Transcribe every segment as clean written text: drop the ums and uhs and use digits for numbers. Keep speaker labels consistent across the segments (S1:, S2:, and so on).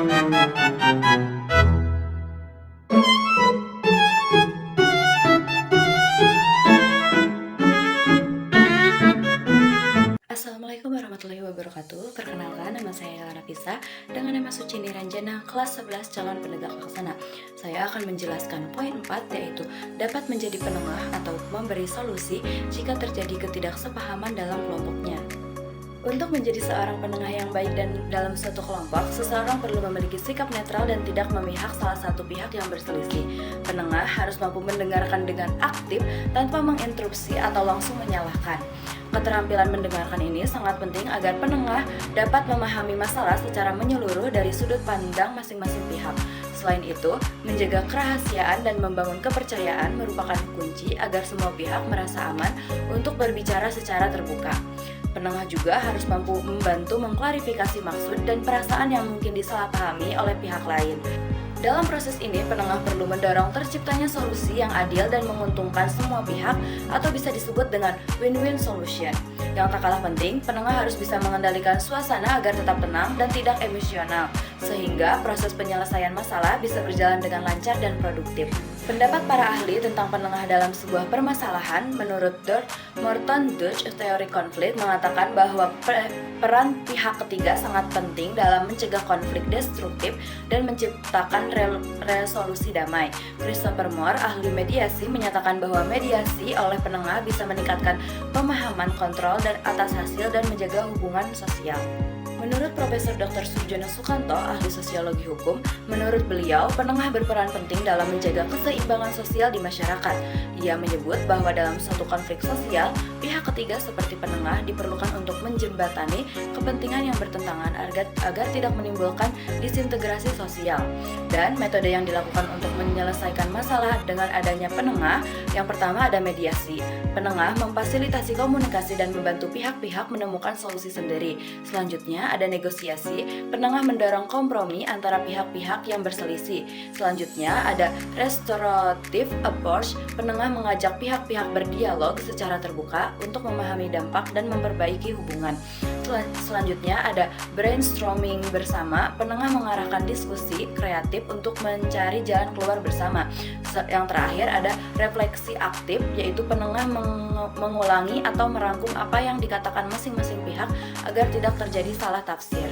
S1: Assalamualaikum warahmatullahi wabarakatuh. Perkenalkan, nama saya Lara Pisa dengan nama Suci Niranjana, kelas 11 calon penegak laksana. Saya akan menjelaskan poin 4, yaitu dapat menjadi penengah atau memberi solusi jika terjadi ketidaksepahaman dalam kelompoknya. Untuk menjadi seorang penengah yang baik dan dalam suatu kelompok, seseorang perlu memiliki sikap netral dan tidak memihak salah satu pihak yang berselisih. Penengah harus mampu mendengarkan dengan aktif tanpa menginterupsi atau langsung menyalahkan. Keterampilan mendengarkan ini sangat penting agar penengah dapat memahami masalah secara menyeluruh dari sudut pandang masing-masing pihak. Selain itu, menjaga kerahasiaan dan membangun kepercayaan merupakan kunci agar semua pihak merasa aman untuk berbicara secara terbuka. Penengah juga harus mampu membantu mengklarifikasi maksud dan perasaan yang mungkin disalahpahami oleh pihak lain. Dalam proses ini, penengah perlu mendorong terciptanya solusi yang adil dan menguntungkan semua pihak atau bisa disebut dengan win-win solution. Yang tak kalah penting, penengah harus bisa mengendalikan suasana agar tetap tenang dan tidak emosional, sehingga proses penyelesaian masalah bisa berjalan dengan lancar dan produktif. Pendapat para ahli tentang penengah dalam sebuah permasalahan, menurut Morton Dutch teori konflik mengatakan bahwa peran pihak ketiga sangat penting dalam mencegah konflik destruktif dan menciptakan resolusi damai. Christopher Moore, ahli mediasi, menyatakan bahwa mediasi oleh penengah bisa meningkatkan pemahaman, kontrol dan atas hasil dan menjaga hubungan sosial. Menurut Profesor Dr. Sujono Sukanto, ahli sosiologi hukum, menurut beliau, penengah berperan penting dalam menjaga keseimbangan sosial di masyarakat. Ia menyebut bahwa dalam suatu konflik sosial, pihak ketiga seperti penengah diperlukan untuk menjembatani kepentingan yang bertentangan agar tidak menimbulkan disintegrasi sosial. Dan metode yang dilakukan untuk menyelesaikan masalah dengan adanya penengah, yang pertama ada mediasi. Penengah memfasilitasi komunikasi dan membantu pihak-pihak menemukan solusi sendiri. Selanjutnya ada negosiasi. Penengah mendorong kompromi antara pihak-pihak yang berselisih. Selanjutnya ada restorative approach. Penengah mengajak pihak-pihak berdialog secara terbuka untuk memahami dampak dan memperbaiki hubungan. Selanjutnya ada brainstorming bersama. Penengah mengarahkan diskusi kreatif untuk mencari jalan keluar bersama. Yang terakhir ada refleksi aktif, yaitu penengah mengulangi atau merangkum apa yang dikatakan masing-masing pihak agar tidak terjadi salah tafsir.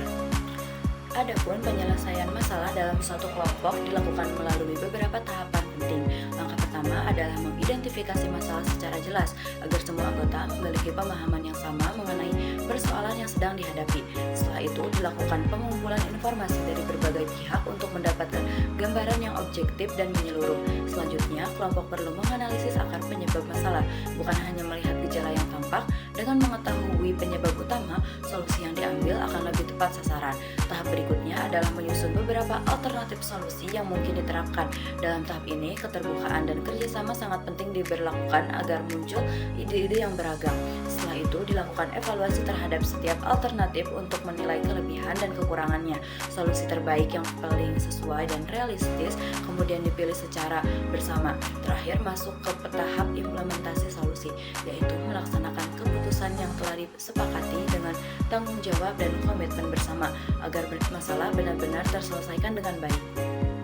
S1: Adapun penyelesaian masalah dalam suatu kelompok dilakukan melalui beberapa tahapan penting. Langkah pertama adalah mengidentifikasi masalah secara jelas agar semua anggota memiliki pemahaman yang sama mengenai persoalan yang sedang dihadapi. Setelah itu dilakukan pengumpulan informasi dari berbagai pihak untuk mendapatkan gambaran yang objektif dan menyeluruh. Selanjutnya, kelompok perlu menganalisis akar penyebab masalah, bukan hanya melihat gejala yang tampak. Dengan mengetahui penyebab utama, solusi yang diambil akan lebih tepat sasaran. Tahap berikutnya adalah menyusun beberapa alternatif solusi yang mungkin diterapkan. Dalam tahap ini, keterbukaan dan kerjasama sangat penting diberlakukan agar muncul ide-ide yang beragam. Setelah itu, dilakukan evaluasi terhadap setiap alternatif untuk menilai kelebihan dan kekurangannya. Solusi terbaik yang paling sesuai dan realistis kemudian dipilih secara bersama. Terakhir, masuk ke tahap implementasi solusi, yaitu melaksanakan keputusan yang telah disepakati dengan tanggung jawab dan komitmen bersama agar masalah benar-benar terselesaikan dengan baik.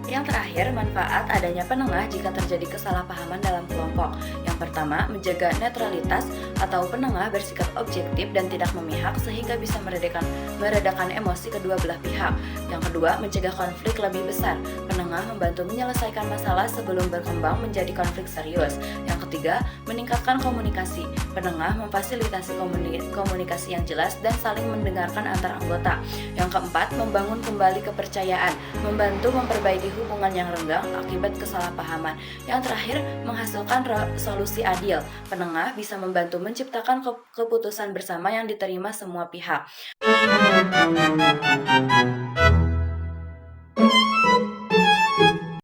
S1: Yang terakhir, manfaat adanya penengah jika terjadi kesalahpahaman dalam kelompok. Yang pertama, menjaga netralitas atau penengah bersikap objektif dan tidak memihak sehingga bisa meredakan emosi kedua belah pihak. Yang kedua, mencegah konflik lebih besar. Penengah membantu menyelesaikan masalah sebelum berkembang menjadi konflik serius. Yang ketiga, meningkatkan komunikasi. Penengah memfasilitasi komunikasi yang jelas dan saling mendengarkan antar anggota. Yang keempat, membangun kembali kepercayaan, membantu memperbaiki hubungan yang renggang akibat kesalahpahaman. Yang terakhir, menghasilkan solusi adil. Penengah bisa membantu menciptakan keputusan bersama yang diterima semua pihak.